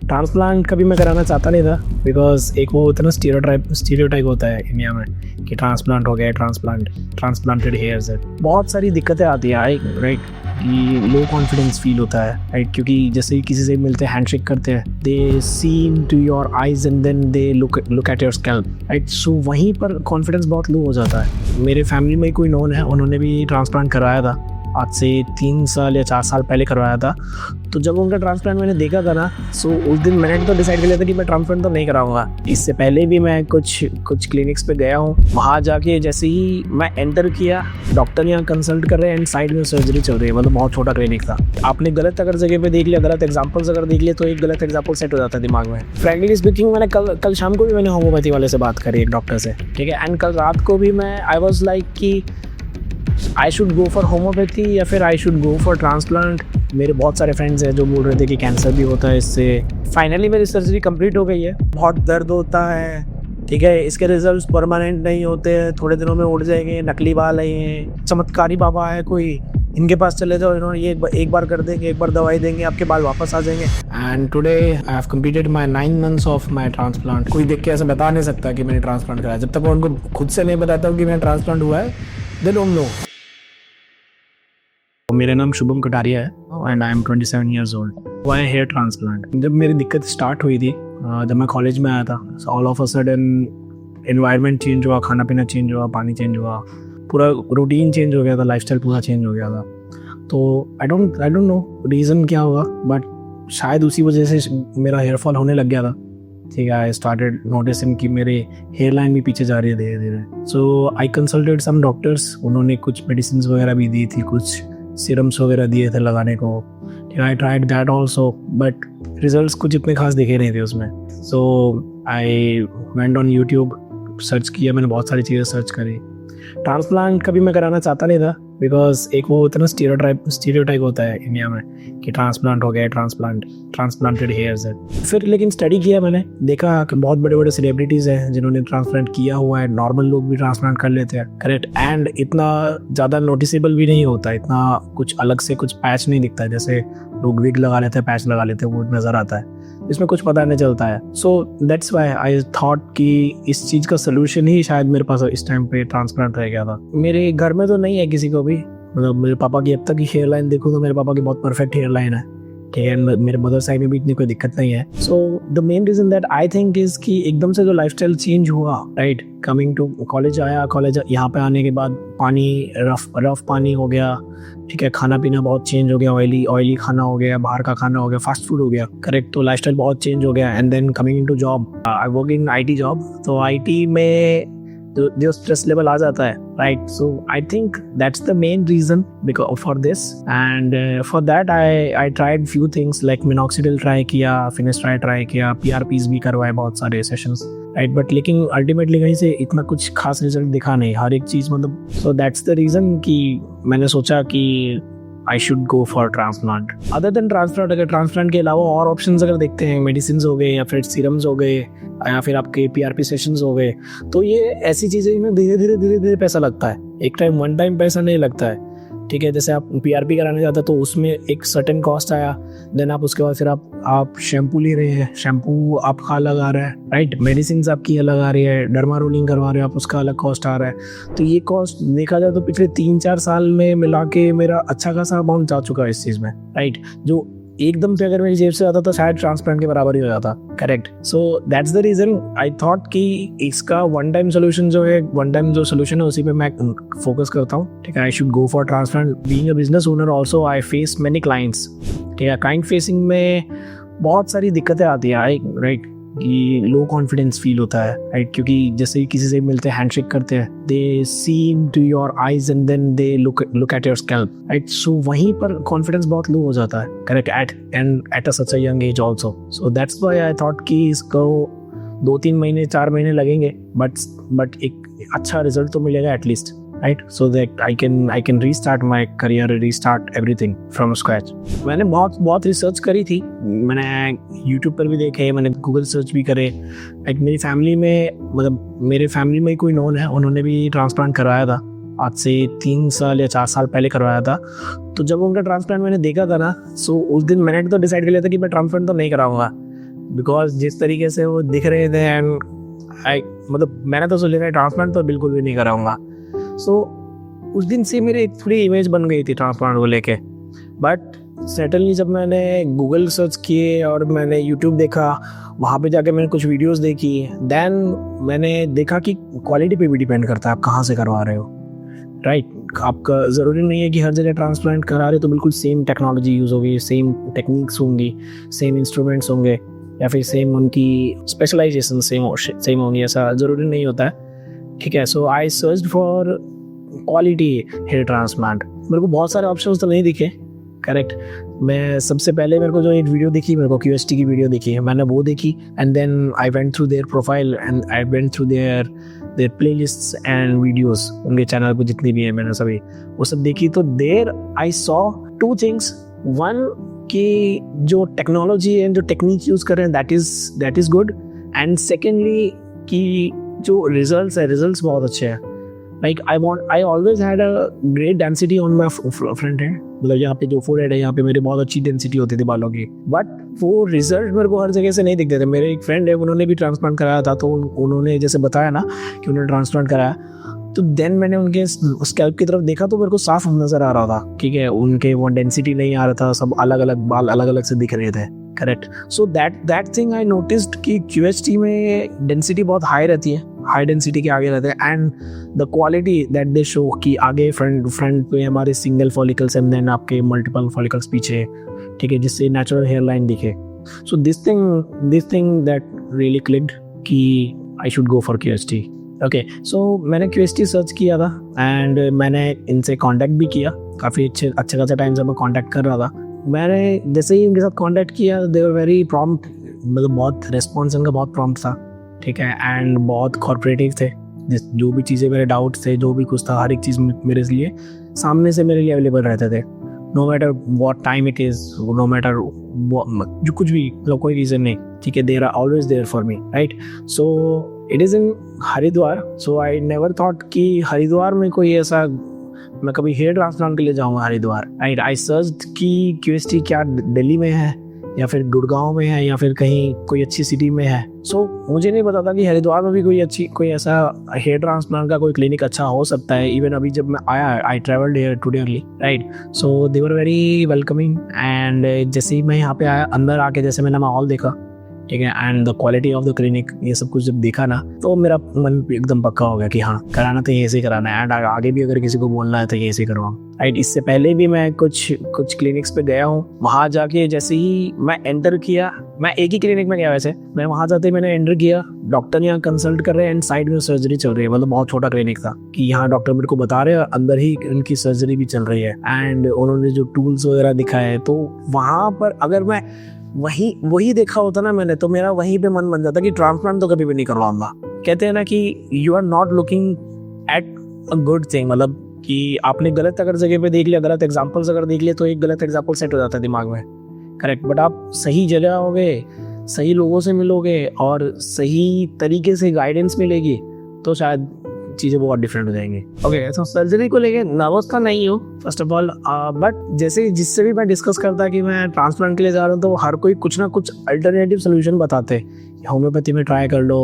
Transplant कभी मैं कराना चाहता नहीं था बिकॉज एक वो होता है ना स्टीरियोटाइप होता है इंडिया में कि ट्रांसप्लांट हो गया, ट्रांसप्लांटेड हेयर्स है। बहुत सारी दिक्कतें आती है राइट, कि लो कॉन्फिडेंस फील होता है राइट, क्योंकि जैसे ही किसी से मिलते हैं, हैंडशेक करते हैं, they see to your eyes and then they look at your scalp right. So वहीं पर कॉन्फिडेंस बहुत लो हो जाता है। मेरे फैमिली में कोई नोन है, उन्होंने भी ट्रांसप्लांट कराया था, आज से 3 साल या 4 साल पहले करवाया था। तो जब उनका ट्रांसप्लांट मैंने देखा था ना, सो उस दिन मैंने तो डिसाइड कर लिया था कि मैं ट्रांसप्लांट तो नहीं कराऊंगा। इससे पहले भी मैं कुछ क्लिनिक्स पे गया हूँ, वहाँ जाके जैसे ही मैं एंटर किया, डॉक्टर यहाँ कंसल्ट कर रहे हैं एंड साइड में सर्जरी चल रही है। मतलब बहुत छोटा क्लिनिक था। आपने गलत अगर जगह पे देख लिया, गलत एग्जाम्पल्स अगर देख लिया, तो एक गलत एग्जाम्पल सेट हो जाता है दिमाग में। फ्रैंकली स्पीकिंग, मैंने कल शाम को भी मैंने होम्योपैथी वाले से बात करी एक डॉक्टर से, ठीक है। एंड कल रात को भी मैं आई वॉज लाइक कि I should go for homeopathy या फिर आई शुड गो फॉर ट्रांसप्लांट। मेरे बहुत सारे फ्रेंड्स हैं जो बोल रहे थे कि कैंसर भी होता है इससे। फाइनली मेरी सर्जरी कंप्लीट हो गई है। बहुत दर्द होता है, ठीक है। इसके रिजल्ट्स परमानेंट नहीं होते हैं, थोड़े दिनों में उड़ जाएंगे। नकली बाल है, ये चमत्कारी बाबा है कोई, इनके पास चले जाओ, इन्होंने ये एक बार कर देंगे, एक बार दवाई देंगे, आपके बाल वापस आ जाएंगे। And today I have completed my 9 months of my transplant. कोई देख के ऐसा बता नहीं सकता कि मैंने ट्रांसप्लांट कराया। जब तक मैं उनको खुद से नहीं बताता हूँ कि मेरा ट्रांसप्लांट हुआ है, दे डोंट नो। मेरा नाम शुभम कटारिया है and I am 27 years old। Why hair transplant? जब मेरी दिक्कत स्टार्ट हुई थी, जब मैं कॉलेज में आया था, all of a sudden environment change हुआ, खाना पीना चेंज हुआ, पानी चेंज हुआ, पूरा रूटीन चेंज हो गया था, लाइफस्टाइल पूरा चेंज हो गया था। तो आई डोंट नो रीज़न क्या होगा, बट शायद उसी वजह से मेरा हेयर फॉल होने लग गया था, ठीक है। आई स्टार्टेड नोटिसिंग कि मेरे हेयर लाइन भी पीछे जा रही है धीरे धीरे। सो आई कंसल्टेड सम डॉक्टर्स, उन्होंने कुछ मेडिसिन वगैरह भी दी थी, कुछ सीरम्स वगैरह दिए थे लगाने को। I tried that also, but results कुछ इतने खास दिखे नहीं थे उसमें। So I went on YouTube, search किया, मैंने बहुत सारी चीज़ें सर्च करी। ट्रांसप्लांट कभी मैं कराना चाहता नहीं था बिकॉज एक वो होता है ना स्टीरियोटाइप होता है इंडिया में कि ट्रांसप्लांट हो गया, ट्रांसप्लांटेड हेयर्स है। फिर लेकिन स्टडी किया, मैंने देखा कि बहुत बड़े बड़े सेलिब्रिटीज़ हैं जिन्होंने ट्रांसप्लांट किया हुआ है। नॉर्मल लोग भी ट्रांसप्लांट कर लेते हैं, करेक्ट। एंड इतना ज़्यादा नोटिसेबल भी नहीं होता, इतना कुछ अलग से कुछ पैच नहीं दिखता है। जैसे लोग विग लगा लेते हैं, पैच लगा लेते हैं, वो नज़र आता है, इसमें कुछ पता नहीं चलता है। So that's why I thought कि इस चीज़ का सोल्यूशन ही शायद मेरे पास इस टाइम पे ट्रांसप्लांट रह गया था। मेरे घर में तो नहीं है किसी को भी, मतलब मेरे पापा की अब तक की हेयर लाइन देखूँ तो मेरे पापा की बहुत परफेक्ट हेयर लाइन है, ठीक है। मेरे मदर साइड में भी इतनी कोई दिक्कत नहीं है। So the main reason that I think is कि एकदम से जो लाइफस्टाइल चेंज हुआ, राइट, कमिंग टू कॉलेज आया, कॉलेज यहाँ पे आने के बाद पानी रफ पानी हो गया, ठीक है। खाना पीना बहुत चेंज हो गया, ऑयली खाना हो गया, बाहर का खाना हो गया, फास्ट फूड हो गया, करेक्ट। तो लाइफस्टाइल बहुत चेंज हो गया। And then coming into job, I work in IT job. तो IT में जो स्ट्रेस लेवल आ जाता है, right. So I think that's the main reason because for this. And for that I tried few things like minoxidil try किया, finasteride try किया, PRPs भी करवाए, बहुत सारे सेशंस, राइट। बट लेकिन अल्टीमेटली कहीं से इतना कुछ खास रिजल्ट दिखा नहीं, हर एक चीज़ मतलब। सो दैट्स द रीजन कि मैंने सोचा कि I should go for transplant. Other than transplant, अगर ट्रांसप्लांट के अलावा और ऑप्शंस अगर देखते हैं, मेडिसिन हो गए या फिर सीरम्स हो गए या फिर आपके PRP सेशंस हो गए, तो ये ऐसी चीज़ें में धीरे धीरे पैसा लगता है। एक टाइम वन टाइम पैसा नहीं लगता है, ठीक है। जैसे आप PRP कराने जाते हैं तो उसमें एक सर्टेन कॉस्ट आया, देन आप उसके बाद फिर आप शैम्पू ले रहे हैं, शैम्पू आपका अलग आ रहा है, राइट। मेडिसिन आपकी अलग आ रही है, डर्मा रोलिंग करवा रहे हो आप, उसका अलग कॉस्ट आ रहा है। तो ये कॉस्ट देखा जाए तो पिछले 3-4 साल में मिला के मेरा अच्छा खासा अमाउंट जा चुका है इस चीज़ में, राइट। जो एकदम से अगर मेरी जेब से आता तो शायद ट्रांसप्लांट के बराबर ही हो जाता, correct. So that's the reason I thought कि इसका वन टाइम सोल्यूशन है उसी पे मैं फोकस करता हूँ, ठीक है। आई should go for transplant. Being a business owner also I face many clients, ठीक है। क्लाइंट फेसिंग में बहुत सारी दिक्कतें आती है, राइट, कि लो कॉन्फिडेंस फील होता है, राइट, क्योंकि जैसे ही किसी से मिलते हैं, हैंडशेक करते हैं, they see to your eyes and then they look at your scalp, right. So वहीं पर कॉन्फिडेंस बहुत लो हो जाता है, correct, at a such a young age also. So that's why I thought कि इसको 2-3 महीने 4 महीने लगेंगे, बट एक अच्छा रिजल्ट तो मिलेगा at least, right, so that I can restart my career, restart everything from scratch। मैंने बहुत रिसर्च करी थी, मैंने YouTube पर भी देखे, मैंने गूगल सर्च भी करे। एक मेरी फैमिली में, मतलब मेरे फैमिली में कोई नोन है, उन्होंने भी ट्रांसप्लांट करवाया था, आज से 3 साल या 4 साल पहले करवाया था। तो जब उनका ट्रांसप्लांट मैंने देखा था ना, सो उस दिन मैंने तो डिसाइड कर लिया था कि मैं ट्रांसप्लांट तो नहीं कराऊंगा। बिकॉज जिस तरीके से वो दिख रहे थे एंड आई मतलब मैंने तो सोच लिया ट्रांसप्लांट तो बिल्कुल भी नहीं कराऊंगा. सो उस दिन से मेरी एक थोड़ी इमेज बन गई थी ट्रांसप्लांट को लेके. बट सडनली जब मैंने गूगल सर्च किए और मैंने यूट्यूब देखा, वहाँ पे जाके मैंने कुछ वीडियोस देखी, देन मैंने देखा कि क्वालिटी पे भी डिपेंड करता है आप कहाँ से करवा रहे हो. राइट आपका ज़रूरी नहीं है कि हर जगह ट्रांसप्लांट करा रहे तो बिल्कुल सेम टेक्नोलॉजी यूज़ होगी, सेम टेक्निक्स होंगी, सेम इंस्ट्रूमेंट्स होंगे या फिर सेम उनकी स्पेशलाइजेशन सेम होंगी. ऐसा ज़रूरी नहीं होता है. ठीक है. So I search for quality hair transplant. मेरे को बहुत सारे ऑप्शंस तो नहीं दिखे. करेक्ट. मैं सबसे पहले मेरे को जो एक वीडियो दिखी, मेरे को QST की वीडियो दिखी है, मैंने वो देखी and then I went through their profile and I went through their playlists and videos. उनके चैनल पर जितनी भी है मैंने सभी वो सब देखी. तो there I saw two things. One कि जो टेक्नोलॉजी एंड जो टेक्निक यूज़ कर रहे हैं that is good. And secondly कि जो रिजल्ट्स बहुत अच्छे हैं. Like I always had a great density on my front hand. मतलब यहाँ पे जो फोरहेड है यहाँ पे मेरी बहुत अच्छी डेंसिटी होती थी बालों की. बट वो रिजल्ट मेरे को हर जगह से नहीं दिखते थे. मेरे एक फ्रेंड है उन्होंने भी ट्रांसप्लांट कराया था. तो उन्होंने जैसे बताया ना कि उन्होंने ट्रांसप्लांट कराया, तो देन मैंने उनके स्कैल्प की तरफ देखा तो मेरे को साफ नज़र आ रहा था. ठीक है. उनके वो डेंसिटी नहीं आ रहा था, सब अलग अलग बाल अलग अलग से दिख रहे थे. Correct. So that thing I noticed कि QST में डेंसिटी बहुत हाई रहती है, हाई डेंसिटी के आगे रहते हैं. And the quality that they show कि आगे फ्रंट पे हमारे सिंगल फॉलिकल्स एंड देन आपके मल्टीपल फॉलिकल्स पीछे. ठीक है. जिससे नेचुरल हेयर लाइन दिखे. So this thing that really clicked कि I should go for QST. Okay. So मैंने QST सर्च किया था एंड मैंने इनसे कांटेक्ट भी किया. काफ़ी अच्छे खासा टाइम से मैं कांटेक्ट कर रहा था. मैंने जैसे ही उनके साथ कांटेक्ट किया दे वर वेरी प्रॉम्प्ट. मतलब बहुत रिस्पॉन्स उनका बहुत प्रॉम्प्ट था. ठीक है. एंड बहुत कॉर्पोरेटिव थे. जो भी चीज़ें मेरे डाउट्स थे, जो भी कुछ था, हर एक चीज़ मेरे लिए सामने से मेरे लिए अवेलेबल रहते थे. No matter what time it is, no matter जो कुछ भी, मतलब कोई रीज़न नहीं. ठीक है. There are always there for me. Right. So it is in Haridwar. So I never thought कि हरिद्वार में कोई ऐसा मैं कभी हेयर ट्रांसप्लांट के लिए जाऊँगा हरिद्वार. राइट. आई सर्च कि QST क्या दिल्ली में है या फिर गुड़गांव में है या फिर कहीं कोई अच्छी सिटी में है. सो मुझे नहीं पता था कि हरिद्वार में भी कोई ऐसा हेयर ट्रांसप्लांट का कोई क्लिनिक अच्छा हो सकता है. इवन अभी जब मैं आया, I travelled here today early. Right. So they were very welcoming. And जैसे ही मैं यहाँ पे आया, अंदर आके जैसे मैंने माहौल देखा, ठीक है, and the quality of the clinic, ये सब कुछ जब देखा ना तो मेरा मन एकदम पक्का हो गया कि हाँ कराना तो ये से कराना है. एंड आगे भी अगर किसी को बोलना है तो ये से करवाऊँ. राइट. इससे पहले भी मैं कुछ क्लिनिक्स पे गया हूँ. वहाँ जाके जैसे ही मैं एंटर किया, मैं एक ही क्लिनिक में गया वैसे, मैं वहाँ जाते ही मैंने एंटर किया, डॉक्टर यहाँ कंसल्ट कर रहे हैं एंड साइड में सर्जरी चल रही है. मतलब बहुत छोटा क्लिनिक था कि यहाँ डॉक्टर मेरे को बता रहे हैं अंदर ही उनकी सर्जरी भी चल रही है. एंड उन्होंने जो टूल्स वगैरह दिखाए, तो वहाँ पर अगर मैं वही देखा होता ना मैंने, तो मेरा वहीं पे मन बन जाता कि ट्रांसप्लांट तो कभी भी नहीं करवाऊंगा. कहते हैं ना कि you are not looking at a good thing. मतलब कि आपने गलत अगर जगह पे देख लिया, गलत एग्जांपल्स अगर देख लिए, तो एक गलत एग्जांपल सेट हो जाता है दिमाग में. करेक्ट. बट आप सही जगह आओगे, सही लोगों से मिलोगे और सही तरीके से गाइडेंस मिलेगी तो शायद चीज़ें बहुत डिफरेंट हो जाएंगी. ओके. तो सर्जरी को लेके नर्वस का नहीं हो फर्स्ट ऑफ ऑल. बट जैसे जिससे भी मैं डिस्कस करता कि मैं ट्रांसप्लांट के लिए जा रहा हूँ, तो हर कोई कुछ ना कुछ अल्टरनेटिव सोल्यूशन बताते. होम्योपैथी में ट्राई कर लो,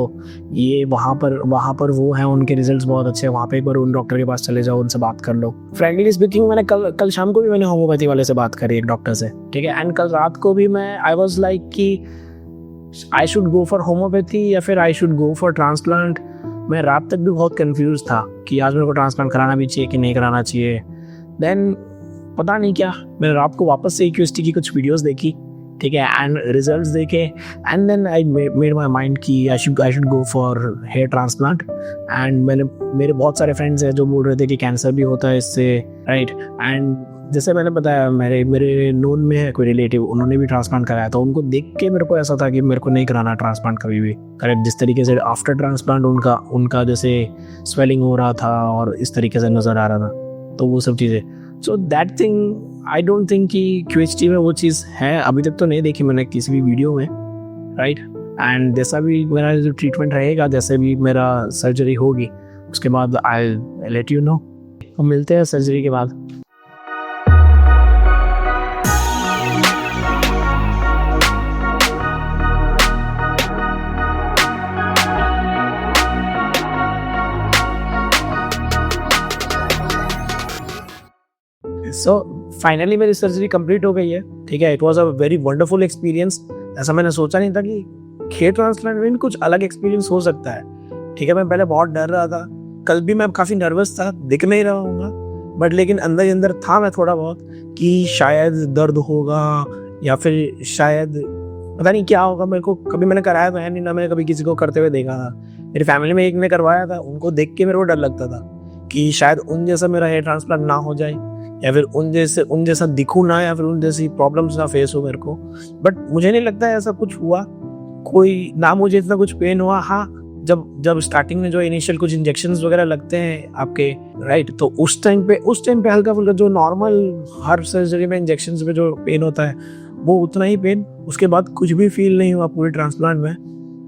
ये वहाँ पर वो है, उनके रिजल्ट्स बहुत अच्छे हैं, वहाँ पे एक बार उन डॉक्टर के पास चले जाओ, उनसे बात कर लो. फ्रैंकली स्पीकिंग, मैंने कल शाम को भी मैंने होम्योपैथी वाले से बात करी, एक डॉक्टर से. ठीक है. एंड कल रात को भी आई वॉज लाइक कि I should go for homeopathy या फिर आई शुड गो फॉर ट्रांसप्लांट. मैं रात तक भी बहुत कंफ्यूज था कि आज मेरे को ट्रांसप्लांट कराना भी चाहिए कि नहीं कराना चाहिए. देन पता नहीं क्या, मैंने रात को वापस से QST की कुछ वीडियोस देखी. ठीक है. एंड रिजल्ट्स देखे and then I made my mind कि I should go for hair transplant. And मेरे बहुत सारे फ्रेंड्स हैं जो बोल रहे थे कि कैंसर भी होता है इससे. राइट. एंड जैसे मैंने बताया, मेरे नोन में है कोई रिलेटिव, उन्होंने भी ट्रांसप्लांट कराया. तो उनको देख के मेरे को ऐसा था कि मेरे को नहीं कराना ट्रांसप्लांट कभी भी. करेक्ट. जिस तरीके से आफ्टर ट्रांसप्लांट उनका जैसे स्वेलिंग हो रहा था और इस तरीके से नज़र आ रहा था, तो वो सब चीज़ें. सो that thing I don't think कि QST में वो चीज़ है. अभी तक तो नहीं देखी मैंने किसी भी वीडियो में. राइट. एंड जैसा भी मेरा जो ट्रीटमेंट रहेगा, जैसे भी मेरा सर्जरी होगी, उसके बाद आई लेट यू नो. हम मिलते हैं सर्जरी के बाद. सो फाइनली मेरी सर्जरी कंप्लीट हो गई है, ठीक है। It was a very wonderful experience. ऐसा मैंने सोचा नहीं था कि हेयर ट्रांसप्लांट में भी कुछ अलग एक्सपीरियंस हो सकता है, ठीक है। मैं पहले बहुत डर रहा था, कल भी मैं काफ़ी नर्वस था, दिख नहीं रहा हूँगा, बट लेकिन अंदर ही अंदर था मैं थोड़ा बहुत कि शायद दर्द होगा या फिर शायद पता नहीं क्या होगा। मेरे को कभी मैंने कराया तो है नहीं, ना मैंने कभी किसी को करते हुए देखा था। मेरी फैमिली में एक ने करवाया था, उनको देख के मेरे को डर लगता था कि शायद उन जैसा मेरा हेयर ट्रांसप्लांट ना हो जाए या फिर उन जैसा दिखूँ ना, या फिर उन जैसी प्रॉब्लम्स ना फेस हो मेरे को। बट मुझे नहीं लगता है ऐसा कुछ हुआ, कोई ना मुझे इतना कुछ पेन हुआ। हाँ, जब स्टार्टिंग में जो इनिशियल कुछ इंजेक्शंस वगैरह लगते हैं आपके, राइट, तो उस टाइम पे हल्का फुल्का जो नॉर्मल हर सर्जरी में इंजेक्शंस में जो पेन होता है वो उतना ही पेन। उसके बाद कुछ भी फील नहीं हुआ पूरे ट्रांसप्लांट में,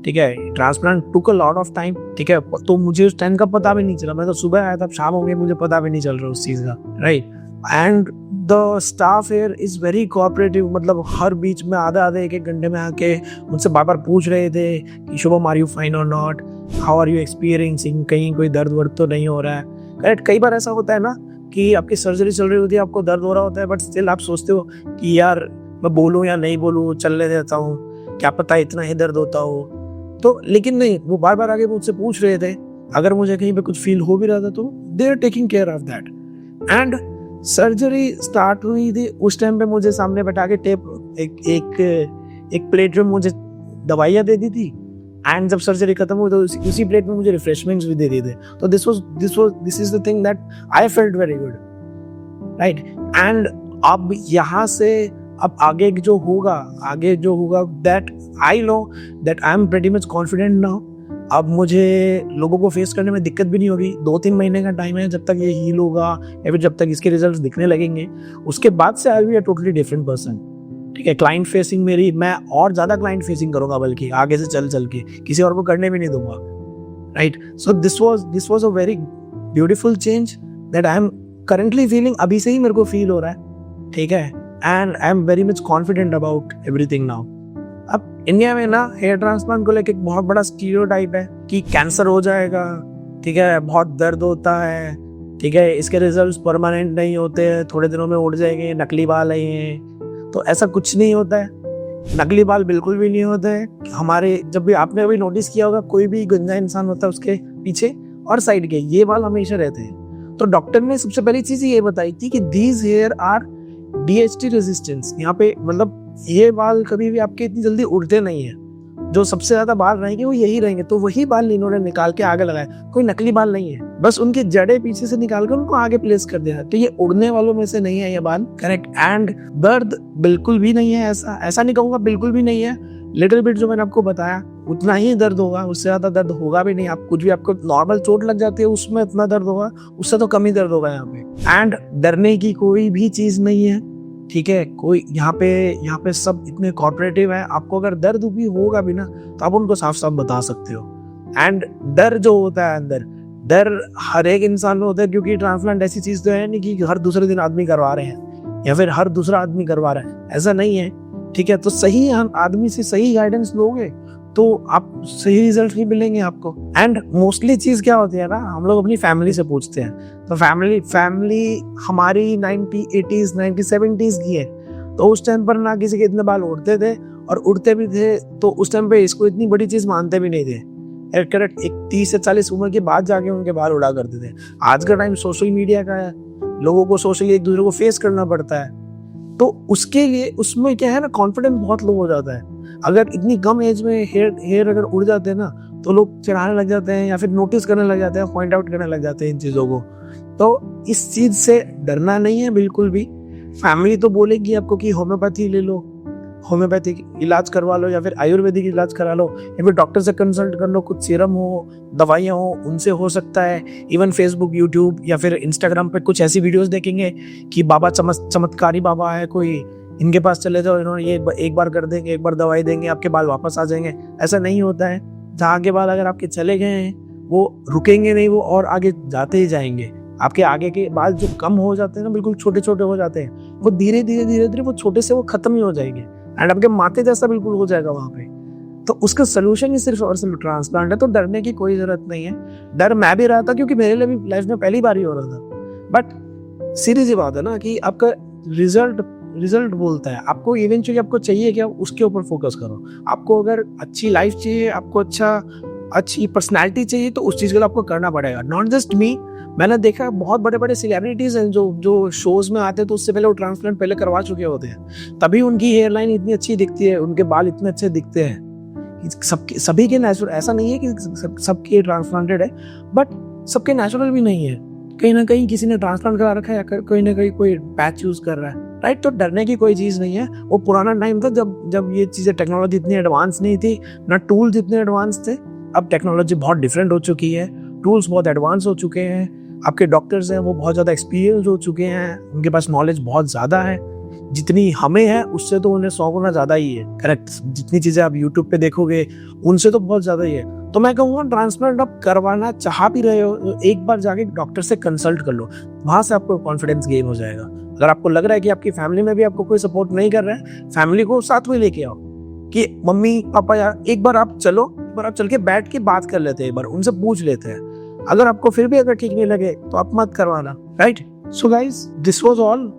ठीक है। Transplant took a lot of time, ठीक है। तो मुझे उस टाइम का पता भी नहीं चला, मैं तो सुबह आया था, शाम हो गई, मुझे पता भी नहीं चल रहा उस चीज़ का, right. And the staff here is very cooperative, मतलब हर बीच में आधे एक घंटे में आके मुझसे बार बार पूछ रहे थे कि शुभम आर यू फाइन और not, how are you experiencing, कहीं कोई दर्द वर्द तो नहीं हो रहा है, करेक्ट। कई बार ऐसा होता है ना कि आपकी सर्जरी चल रही होती है, आपको दर्द हो रहा होता है, बट स्टिल आप सोचते हो कि यार मैं बोलूँ या नहीं बोलूँ, चलने देता हूँ, क्या पता इतना ही दर्द होता हो। तो लेकिन नहीं, वो बार बार आगे मुझसे पूछ रहे थे। अगर मुझे कहीं पे कुछ फील हो भी रहा था तो they are taking care of that. And surgery start हुई थी, उस टाइम पे मुझे सामने बैठा के एक प्लेट में मुझे दवाइयाँ दे दी थी। एंड जब सर्जरी खत्म हुई तो उसी प्लेट में मुझे रिफ्रेशमेंट्स भी दे दिए थे। तो this is the thing that I felt very good, right. And अब यहाँ से अब आगे जो होगा that I know that I am pretty much confident now. अब मुझे लोगों को फेस करने में दिक्कत भी नहीं होगी। 2-3 महीने का टाइम है, जब तक ये हील होगा या फिर जब तक इसके रिजल्ट्स दिखने लगेंगे, उसके बाद से I will be a totally different person, ठीक है। क्लाइंट फेसिंग मेरी, मैं और ज़्यादा क्लाइंट फेसिंग करूँगा, बल्कि आगे से चल के किसी और को करने भी नहीं दूंगा, right. So this was a very beautiful change that I am currently feeling. अभी से ही मेरे को फील हो रहा है, ठीक है। And I am very much confident about everything now. अब इंडिया में ना हेयर ट्रांसप्लांट को लेकर एक बहुत बड़ा स्टीरियोटाइप है कि कैंसर हो जाएगा, ठीक है, बहुत दर्द होता है, ठीक है, इसके रिजल्ट्स परमानेंट नहीं होते हैं, थोड़े दिनों में उड़ जाएंगे, नकली बाल है ये। तो ऐसा कुछ नहीं होता है, नकली बाल बिल्कुल भी नहीं होते हैं हमारे। जब भी आपने कभी नोटिस किया होगा, कोई भी गंजा इंसान होता है उसके पीछे और साइड के ये बाल हमेशा रहते हैं। तो डॉक्टर ने सबसे पहली चीज ये बताई थी कि these hair are DHT resistance. यहाँ पे मतलब ये बाल कभी भी आपके इतनी जल्दी उड़ते नहीं है, जो सबसे ज्यादा बाल रहेंगे वो यही रहेंगे। तो वही बाल इन्होंने निकाल के आगे लगाए, कोई नकली बाल नहीं है, बस उनके जड़े पीछे से निकाल कर उनको आगे प्लेस कर दिया। तो ये उड़ने वालों में से नहीं है ये बाल, करेक्ट। एंड दर्द बिल्कुल भी नहीं है, ऐसा नहीं कहूँगा बिल्कुल भी नहीं है। लिटिल बिट जो मैंने आपको बताया उतना ही दर्द होगा, उससे ज्यादा दर्द होगा भी नहीं। आप कुछ भी, आपको नॉर्मल चोट लग जाती है उसमें इतना दर्द होगा, उससे तो कम ही दर्द होगा यहाँ पे। एंड डरने की कोई भी चीज नहीं है, ठीक है। कोई यहाँ पे सब इतने कॉर्पोरेटिव है। आपको अगर दर्द भी होगा भी ना तो आप उनको साफ साफ बता सकते हो। एंड डर जो होता है अंदर, डर हर एक इंसान में होता है, क्योंकि ट्रांसप्लांट ऐसी चीज तो है नहीं कि हर दूसरे दिन आदमी करवा रहे हैं या फिर हर दूसरा आदमी करवा रहा है, ऐसा नहीं है, ठीक है। तो सही आदमी से सही गाइडेंस लोगे तो आप सही रिजल्ट ही मिलेंगे आपको। एंड मोस्टली चीज क्या होती है ना, हम लोग अपनी फैमिली से पूछते हैं। तो फैमिली हमारी 1980s 1970s की है, तो उस टाइम पर ना किसी के इतने बाल उड़ते थे, और उड़ते भी थे तो उस टाइम पे इसको इतनी बड़ी चीज मानते भी नहीं थे। करेक्ट, एक 30 से 40 उम्र के बाद जाके उनके बाल उड़ा करते थे। आज का टाइम सोशल मीडिया का है, लोगों को सोशली एक दूसरे को फेस करना पड़ता है, तो उसके लिए उसमें क्या है ना, कॉन्फिडेंस बहुत लो हो जाता है। अगर इतनी कम एज में हेयर अगर उड़ जाते हैं ना, तो लोग चिढ़ाने लग जाते हैं या फिर नोटिस करने लग जाते हैं, पॉइंट आउट करने लग जाते हैं इन चीज़ों को। तो इस चीज़ से डरना नहीं है बिल्कुल भी। फैमिली तो बोलेगी आपको कि होम्योपैथी ले लो, होम्योपैथिक इलाज करवा लो, या फिर आयुर्वेदिक इलाज करा लो, या फिर डॉक्टर से कंसल्ट कर लो, कुछ सीरम हो, दवाइयाँ हो, उनसे हो सकता है। इवन फेसबुक, यूट्यूब या फिर इंस्टाग्राम पे कुछ ऐसी वीडियोस देखेंगे कि बाबा चमत्कारी बाबा है कोई, इनके पास चले जाओ, इन्होंने ये एक बार कर देंगे, एक बार दवाई देंगे, आपके बाल वापस आ जाएंगे। ऐसा नहीं होता है। जहाँ के बाल अगर आपके चले गए हैं वो रुकेंगे नहीं, वो और आगे जाते ही जाएंगे। आपके आगे के बाल जो कम हो जाते हैं ना, बिल्कुल छोटे छोटे हो जाते हैं, वो धीरे धीरे वो छोटे से वो खत्म ही हो जाएंगे, एंड आपके माथे जैसा बिल्कुल हो जाएगा वहाँ पे। तो उसका सोल्यूशन ही सिर्फ और सिर्फ ट्रांसप्लांट है। तो डरने की कोई जरूरत नहीं है। डर मैं भी रहा था, क्योंकि मेरे लिए भी लाइफ में पहली बार ही हो रहा था, बट सीधी सी बात है ना कि आपका रिजल्ट रिजल्ट बोलता है। आपको इवेंचुअली आपको चाहिए क्या, उसके ऊपर फोकस करो। आपको अगर अच्छी लाइफ चाहिए, आपको अच्छी पर्सनैलिटी चाहिए, तो उस चीज़ के लिए आपको करना पड़ेगा। नॉट जस्ट मी, मैंने देखा बहुत बड़े बड़े सेलिब्रिटीज़ हैं जो शोज़ में आते हैं, तो उससे पहले वो ट्रांसप्लांट पहले करवा चुके होते हैं, तभी उनकी हेयर लाइन इतनी अच्छी दिखती है, उनके बाल इतने अच्छे दिखते हैं। सभी के नेचुरल ऐसा नहीं है कि सबके ट्रांसप्लांटेड है, बट सबके नेचुरल भी नहीं है। कहीं ना कहीं किसी ने ट्रांसप्लांट करा रखा है, कहीं ना कहीं कोई पैच यूज़ कर रहा है, राइट। तो डरने की कोई चीज़ नहीं है। वो पुराना टाइम था जब ये चीज़ें, टेक्नोलॉजी इतनी एडवांस नहीं थी, ना टूल्स इतने एडवांस थे। अब टेक्नोलॉजी बहुत डिफरेंट हो चुकी है, टूल्स बहुत एडवांस हो चुके हैं, आपके डॉक्टर्स हैं वो बहुत ज़्यादा एक्सपीरियंस हो चुके हैं, उनके पास नॉलेज बहुत ज़्यादा है। जितनी हमें है उससे तो उन्हें 100 गुना ज़्यादा ही है, करेक्ट। जितनी चीज़ें आप यूट्यूब पे देखोगे उनसे तो बहुत ज़्यादा ही है। तो मैं कहूँगा ट्रांसप्लांट आप करवाना चाह भी रहे हो तो एक बार जाके डॉक्टर से कंसल्ट कर लो, वहाँ से आपको कॉन्फिडेंस गेन हो जाएगा। अगर आपको लग रहा है कि आपकी फैमिली में भी आपको कोई सपोर्ट नहीं कर रहा है, फैमिली को साथ में लेके आओ कि मम्मी पापा यार एक बार आप चलो, एक बार आप चल के बैठ के बात कर लेते हैं, एक बार उनसे पूछ लेते हैं। अगर आपको फिर भी अगर ठीक नहीं लगे तो आप मत करवाना, right. So guys this was all.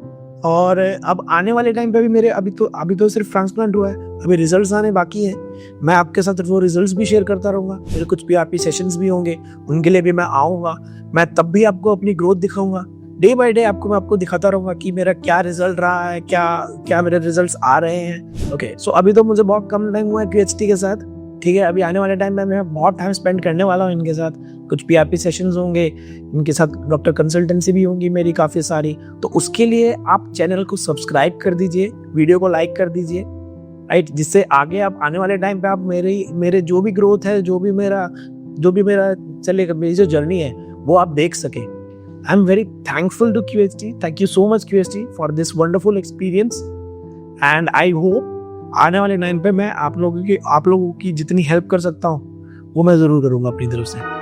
और अब आने वाले टाइम पे भी मेरे अभी तो सिर्फ ट्रांसप्लांट हुआ है, अभी रिजल्ट्स आने बाकी हैं। मैं आपके साथ वो रिजल्ट्स भी शेयर करता रहूँगा। मेरे कुछ PRP सेशंस भी होंगे, उनके लिए भी मैं आऊँगा। मैं तब भी आपको अपनी ग्रोथ दिखाऊंगा, डे बाय डे आपको मैं आपको दिखाता रहूँगा कि मेरा क्या रिजल्ट रहा है, क्या मेरे रिजल्ट्स आ रहे हैं। ओके, सो अभी तो मुझे बहुत कम टाइम हुआ है QHT के साथ, ठीक है। अभी आने वाले टाइम में मैं बहुत टाइम स्पेंड करने वाला हूँ इनके साथ। कुछ PRP सेशंस होंगे, इनके साथ डॉक्टर कंसल्टेंसी भी होंगी मेरी काफ़ी सारी। तो उसके लिए आप चैनल को सब्सक्राइब कर दीजिए, वीडियो को लाइक कर दीजिए, राइट, जिससे आगे आप आने वाले टाइम पे आप मेरे जो भी ग्रोथ है, जो भी मेरा चलेगा, मेरी जो जर्नी है वो आप देख सके। I am very thankful to QHT। Thank you so much QHT for this wonderful experience. And I hope आने वाले टाइम पे मैं आप लोगों की जितनी हेल्प कर सकता हूँ वो मैं ज़रूर करूँगा अपनी तरफ से।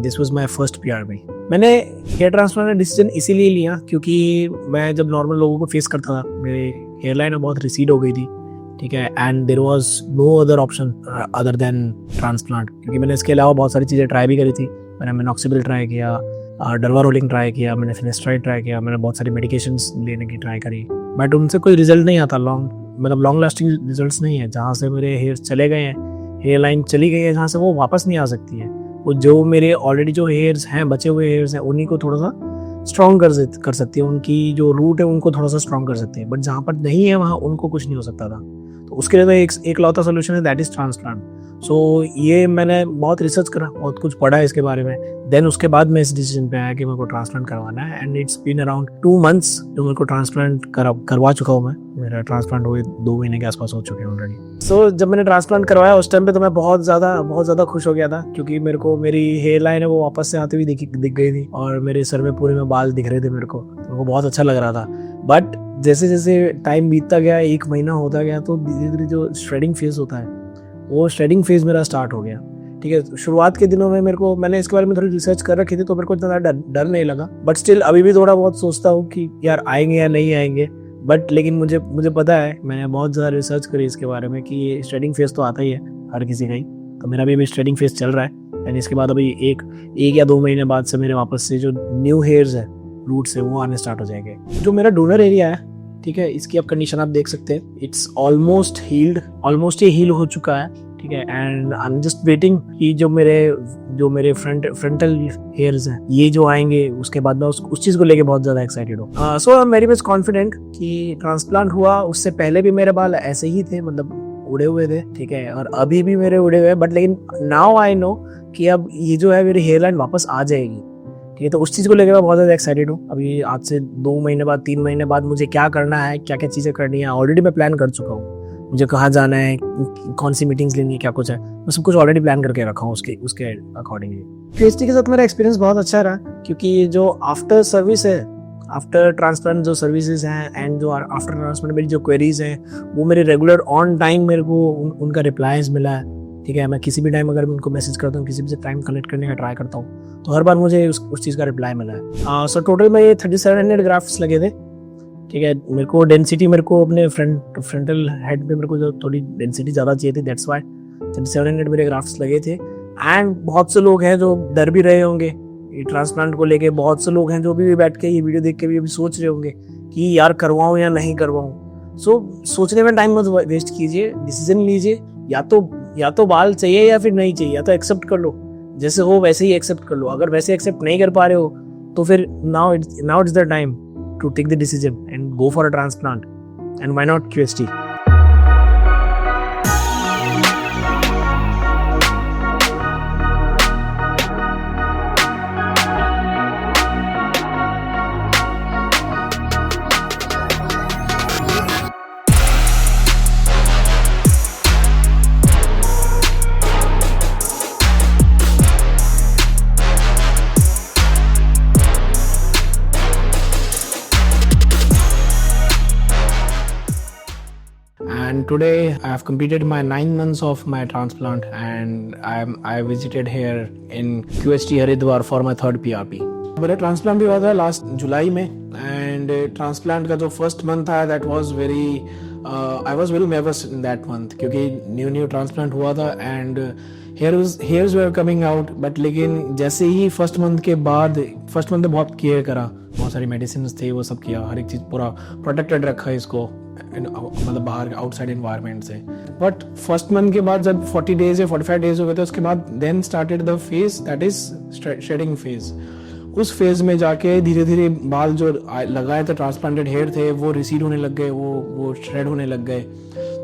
This was my first PRP। मैंने हेयर ट्रांसप्लांट का डिसीजन इसीलिए लिया क्योंकि मैं जब नॉर्मल लोगों को फेस करता था, मेरे हेयर लाइन बहुत रिसीड हो गई थी, ठीक है। And there was no other option other than transplant, क्योंकि मैंने इसके अलावा बहुत सारी चीज़ें ट्राई भी करी थी। मैंने मिनॉक्सिडिल ट्राई किया, डर्वा रोलिंग ट्राई किया, मैंने फिनेस्ट्राइड ट्राई किया, मैंने बहुत सारी मेडिकेशंस लेने की ट्राई करी, बट उनसे कोई रिजल्ट नहीं आता। लॉन्ग लास्टिंग रिजल्ट्स नहीं है। जहाँ से मेरे हेयर चले गए हैं, हेयर लाइन चली गई है, जहाँ से वो वापस नहीं आ सकती है। वो जो मेरे ऑलरेडी जो हेयर्स हैं, बचे हुए हेयर्स हैं, उन्हीं को थोड़ा सा स्ट्रॉन्ग कर सकती है, उनकी जो रूट है उनको थोड़ा सा स्ट्रॉन्ग कर सकते हैं। बट जहाँ पर नहीं है वहाँ उनको कुछ नहीं हो सकता था। तो उसके लिए तो एक लौता सोल्यूशन है, दैट इज ट्रांसप्लांट। सो ये मैंने बहुत रिसर्च करा, बहुत कुछ पढ़ा है इसके बारे में। देन उसके बाद मैं इस डिसीजन पे आया कि मेरे को ट्रांसप्लांट करवाना है। And it's been around 2 months जो मेरे को ट्रांसप्लांट करवा चुका हूँ मैं। मेरा ट्रांसप्लांट हुए 2 महीने के आसपास हो चुके हैं ऑलरेडी। सो जब मैंने ट्रांसप्लांट करवाया उस टाइम पे तो मैं बहुत ज़्यादा खुश हो गया था, क्योंकि मेरे को मेरी हेयर लाइन है वो वापस से आती हुई दिख गई थी और मेरे सर में पूरे में बाल दिख रहे थे मेरे को, तो वो बहुत अच्छा लग रहा था। बट जैसे जैसे टाइम बीतता गया, 1 महीना होता गया, तो धीरे धीरे जो श्रेडिंग फेज होता है वो श्रेडिंग फेज मेरा स्टार्ट हो गया, ठीक है। शुरुआत के दिनों में मैंने इसके बारे में थोड़ी रिसर्च कर रखी थी, तो मेरे को इतना डर नहीं लगा। बट स्टिल अभी भी थोड़ा बहुत सोचता हूँ कि यार आएंगे या नहीं आएंगे। बट लेकिन मुझे पता है, मैंने बहुत ज़्यादा रिसर्च करी इसके बारे में कि ये स्ट्रेडिंग फेज तो आता ही है हर किसी का ही। तो मेरा भी स्ट्रेडिंग फेज चल रहा है। एंड इसके बाद अभी एक या 2 महीने बाद से मेरे वापस से जो न्यू हेयर्स है, रूट्स है, वो आने स्टार्ट हो जाएंगे। जो मेरा डोनर एरिया है, ठीक है, इसकी अब कंडीशन आप देख सकते हैं। इट्स ऑलमोस्ट ये हील हो चुका है, ठीक है। And I am just waiting कि जो मेरे फ्रंटल हेयर्स हैं ये जो आएंगे, उसके बाद मैं उस चीज़ को लेके बहुत ज़्यादा एक्साइटेड हूँ। So I am very much confident कि ट्रांसप्लांट हुआ उससे पहले भी मेरे बाल ऐसे ही थे, मतलब उड़े हुए थे, ठीक है, और अभी भी मेरे उड़े हुए हैं। बट लेकिन नाउ आई नो कि अब ये जो है मेरी हेयर लाइन वापस आ जाएगी, ठीक है। तो उस चीज़ को लेकर मैं बहुत ज़्यादा एक्साइटेड हूँ। अभी आज से 2 महीने बाद, 3 महीने बाद मुझे क्या करना है, क्या क्या चीज़ें करनी है, ऑलरेडी मैं प्लान कर चुका हूँ। मुझे कहाँ जाना है, कौन सी मीटिंग्स लेनी है, क्या कुछ है, मैं सब कुछ ऑलरेडी प्लान करके रखा हूँ उसके अकॉर्डिंगली। QHT के साथ मेरा एक्सपीरियंस बहुत अच्छा रहा, क्योंकि जो आफ्टर सर्विस है, आफ्टर ट्रांसप्लांट जो सर्विसेज हैं एंड जो आफ्टर ट्रांसप्लांट मेरी जो क्वेरीज हैं वो मेरे रेगुलर ऑन टाइम मेरे को उनका रिप्लाईज मिला है। ठीक है, मैं किसी भी टाइम अगर उनको मैसेज करता हूँ, किसी भी से टाइम कलेक्ट करने का ट्राई करता हूँ, तो हर बार मुझे उस चीज़ का रिप्लाई मिला है। सो टोटल में ये 3700 ग्राफ्ट्स लगे थे। ठीक है, मेरे को डेंसिटी मेरे को अपने फ्रंटल हेड पे मेरे को जो थोड़ी डेंसिटी ज़्यादा चाहिए थी, दैट्स वाई 3700 मेरे ग्राफ्ट्स लगे थे। एंड बहुत से लोग हैं जो डर भी रहे होंगे ये ट्रांसप्लांट को लेके, बहुत से लोग हैं जो भी बैठ के ये वीडियो देख के भी अभी सोच रहे होंगे कि यार करवाऊँ या नहीं करवाऊँ। सो सोचने में टाइम मत वेस्ट कीजिए, डिसीजन लीजिए, या तो बाल चाहिए या फिर नहीं चाहिए, या तो एक्सेप्ट कर लो, जैसे हो वैसे ही एक्सेप्ट कर लो। अगर वैसे एक्सेप्ट नहीं कर पा रहे हो तो फिर now it's the time to take the decision and go for a transplant, and why not QHT। And today I have completed my 9 months of my transplant, and I visited here in QHT Haridwar for my third PRP. मेरा transplant भी हुआ था last जुलाई में, and transplant का जो first month था that was very I was very nervous in that month, क्योंकि new transplant हुआ था and hairs were coming out. But लेकिन जैसे ही फर्स्ट मंथ में बहुत केयर करा, बहुत सारी मेडिसिन थे, वो सब किया, हर एक चीज़ पूरा प्रोटेक्टेड रखा है इसको, मतलब बाहर आउटसाइड एनवायरनमेंट से। बट फर्स्ट मंथ के बाद जब 40 डेज या 45 डेज हो गए थे, उसके बाद then started the phase that is shedding phase. उस फेज में जाके धीरे धीरे बाल जो लगाए थे, ट्रांसप्लांटेड हेयर थे, वो रिसीड होने लग गए, वो श्रेड होने लग गए।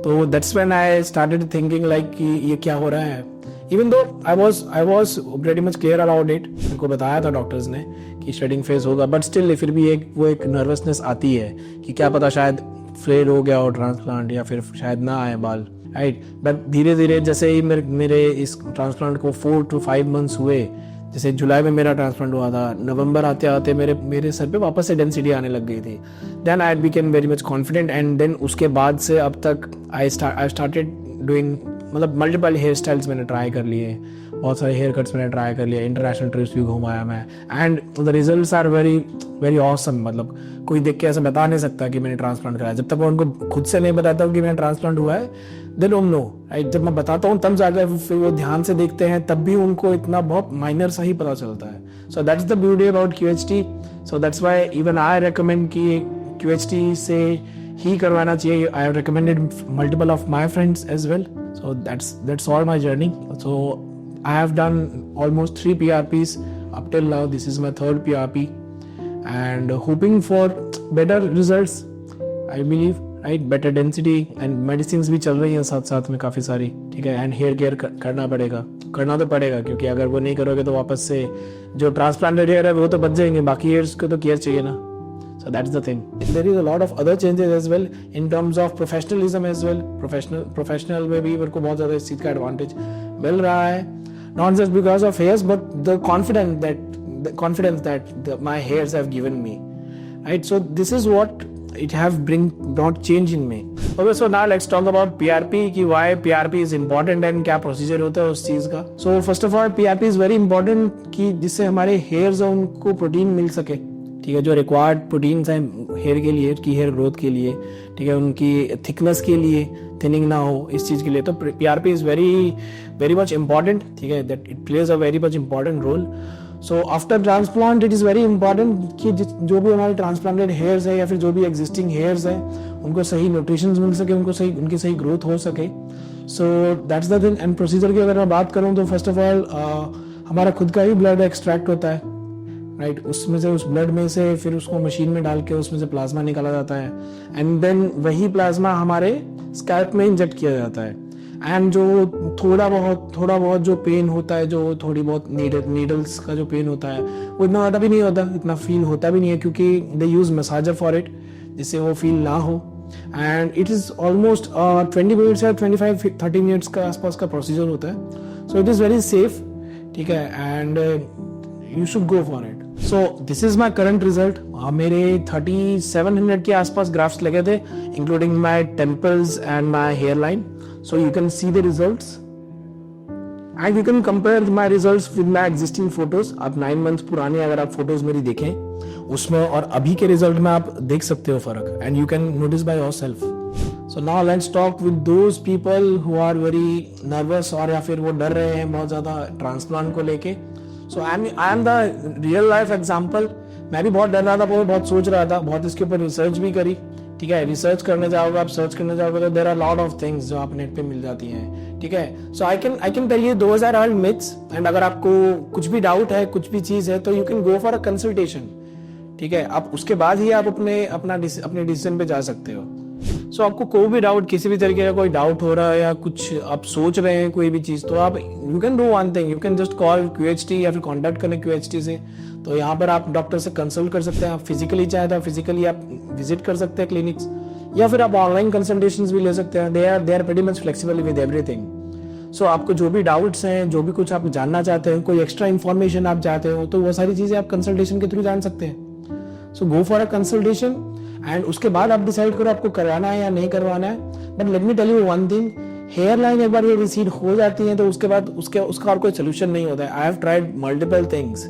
तो that's when I started thinking like कि ये क्या हो रहा है। Even though I was very much clear about it, उनको बताया था डॉक्टर्स ने कि शेडिंग फेज होगा, बट स्टिल फिर भी एक नर्वसनेस आती है कि क्या पता शायद फेल हो गया हो ट्रांसप्लांट, या फिर शायद ना आए बाल, राइट। बट धीरे धीरे जैसे ही मेरे इस ट्रांसप्लांट को 4 to 5 months हुए, जैसे जुलाई में मेरा ट्रांसप्लांट हुआ था, नवंबर आते आते मेरे सर पे वापस से डेंसिटी आने लग गई थी। Then I became very much confident, and then उसके बाद से अब तक आई स्टार्टेड डूइंग, मतलब मल्टीपल हेयर स्टाइल्स मैंने ट्राई कर लिए, बहुत सारे हेयर कट्स मैंने ट्राई कर लिए, इंटरनेशनल ट्रिप्स भी घुमाया मैं, and the results are very very awesome. मतलब कोई देख के ऐसा बता नहीं सकता कि मैंने ट्रांसप्लांट कराया, जब तक मैं उनको खुद से नहीं बताता हूँ कि मैंने ट्रांसप्लांट हुआ है, दे डोंट नो, राइट। जब मैं बताता हूँ तब जाकर फिर वो ध्यान से देखते हैं, तब भी उनको इतना बहुत माइनर सा ही पता चलता है। So that's the beauty about QHT। So that's why even I recommend कि QHT से ही करवाना चाहिए। I have recommended multiple of my friends as well. So that's all my journey. So I have done almost 3 PRPs up till now. This is my third PRP, and hoping for better results, I believe, right? Better density and medicines भी चल रही हैं साथ में काफ़ी सारी, ठीक है। and hair care करना तो पड़ेगा, क्योंकि अगर वो नहीं करोगे तो वापस से जो transplanted hair है वो तो बच जाएंगे, बाकी hairs को तो care चाहिए ना। So that's the thing. There is a lot of other changes as well in terms of professionalism as well. Professional में भी मेरे को बहुत ज़्यादा इस चीज़ का advantage मिल रहा है, not just because of hairs but the confidence that my hairs have given me, right? So this is what it have brought change in me. Okay, so now let's talk about PRP, कि why PRP is important and क्या procedure होता है उस चीज़ का। So first of all, PRP is very important कि जिससे हमारे hairs हैं उनको प्रोटीन मिल सके, ठीक है। जो रिक्वायर्ड प्रोटीन्स हैं हेयर के लिए, की हेयर ग्रोथ के लिए, ठीक है, उनकी थिकनेस के लिए, थिनिंग ना हो, इस चीज़ के लिए। तो PRP is very much important, ठीक है, that it plays a very much important role. So after transplant it is very important कि जो भी हमारे ट्रांसप्लांटेड हेयर्स है या फिर जो भी एग्जिस्टिंग हेयर्स है उनको सही न्यूट्रिशन मिल सके, उनकी सही ग्रोथ हो सके। सो that's the thing. And procedure की अगर मैं बात करूँ तो फर्स्ट ऑफ ऑल हमारा खुद का ही ब्लड एक्सट्रैक्ट होता है, राइट। उसमें से, उस ब्लड में से फिर उसको मशीन में डाल के उसमें से प्लाज्मा निकाला जाता है, एंड देन वही प्लाज्मा हमारे स्कैल्प में इंजेक्ट किया जाता है। एंड जो थोड़ा बहुत जो पेन होता है, जो थोड़ी बहुत नीडल्स का जो पेन होता है, वो इतना ज़्यादा भी नहीं होता, इतना फील होता भी नहीं है, क्योंकि they use massager for it, जिससे वो फील ना हो। And it is almost 20 minutes या 25-30 मिनट्स का आसपास का प्रोसीजर होता है। So it is very safe, ठीक है, and you should go for it. So this is my current result. मेरे 3700 के आसपास ग्राफ्स लगे थे, including my temples and my hair line. So you can see the results and you can compare my results with my existing photos. आप 9 months पुराने अगर आप photos मेरी देखें उसमें और अभी के रिजल्ट में आप देख सकते हो फर्क, and you can notice by yourself. So now let's talk with those people who are very nervous, और या फिर वो डर रहे हैं बहुत ज्यादा ट्रांसप्लांट को लेके। So I am the real life example. मैं भी बहुत डर रहा था, बहुत सोच रहा था, बहुत इसके ऊपर रिसर्च भी करी। ठीक है, रिसर्च करने जाओगे, आप सर्च करने जाओगे तो there are lot of things जो आप नेट पे मिल जाती हैं। ठीक है, so I can tell you those are all myths, and अगर आपको कुछ भी डाउट है, कुछ भी चीज है, तो you can go for a consultation. ठीक है, आप उसके बाद ही आप अपने डिसीजन पे जा सकते हो। सो आपको कोई भी डाउट, किसी भी तरीके का कोई डाउट हो रहा है या कुछ आप सोच रहे हैं कोई भी चीज, तो आप you can do one thing, you can just call QHT या फिर कॉन्टैक्ट करें QHT से। तो यहाँ पर आप डॉक्टर से कंसल्ट कर सकते हैं। आप फिजिकली चाहे तो फिजिकली आप विजिट कर सकते हैं क्लिनिक्स, या फिर आप ऑनलाइन कंसल्टेशंस भी ले सकते हैं। They are pretty much flexible with everything. So आपको जो भी डाउट्स हैं, जो भी कुछ आप जानना चाहते हैं, कोई एक्स्ट्रा इन्फॉर्मेशन आप चाहते हो, तो वो सारी चीजें आप कंसल्टेशन के थ्रू जान सकते हैं। So go for a consultation and उसके बाद आप डिसाइड करो आपको करवाना है या नहीं करवाना है। But let me tell you one thing, hair line एक बार ये रिसीड हो जाती है तो उसके बाद उसका और कोई सोल्यूशन नहीं होता है। I have tried multiple things,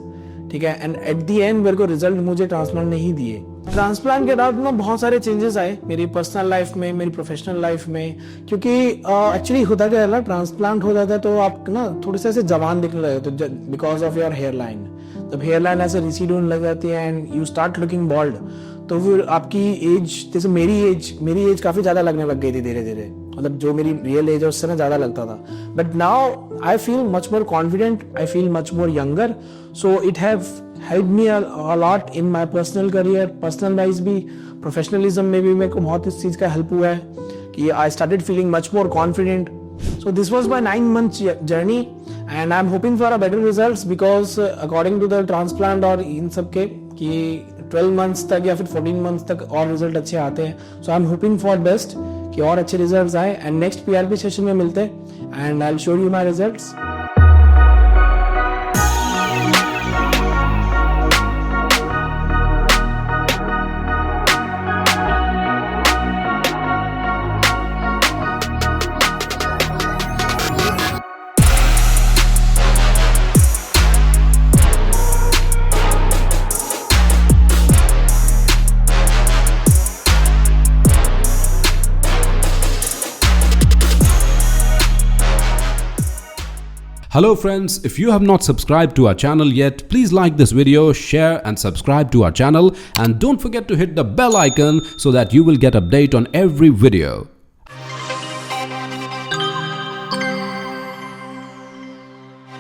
ठीक है, एंड एट द एंड मेरे को रिजल्ट मुझे ट्रांसप्लांट नहीं दिए। ट्रांसप्लांट के बाद में बहुत सारे चेंजेस आए मेरी पर्सनल लाइफ में, मेरी प्रोफेशनल लाइफ में, क्योंकि एक्चुअली होता क्या है ना, ट्रांसप्लांट हो जाता है तो आप ना थोड़े से ऐसे जवान दिखने लगे तो because of your hair line. जब हेयर लाइन ऐसे रिसीड होने लग जाती है and you start looking bald, तो फिर आपकी एज, जैसे मेरी एज काफी ज्यादा लगने लग गई थी धीरे धीरे, मतलब जो मेरी रियल एज है उससे ना ज्यादा लगता था। But now I feel much more confident, I feel much more younger, so it have help me a lot in my personal career, personal wise भी, प्रोफेशनलिज्म में भी मेरे को बहुत इस चीज का हेल्प हुआ है कि I started feeling much more confident. So this was my 9 months journey and I'm hoping for a better results because according to the transplant और इन सब के कि 12 months तक या फिर 14 months तक और रिजल्ट अच्छे आते हैं। So I'm hoping for best कि और अच्छे रिजल्ट्स आए and next PRP सेशन में मिलते हैं and I'll show you my results. Hello friends, if you have not subscribed to our channel yet, please like this video, share and subscribe to our channel, and don't forget to hit the bell icon so that you will get update on every video.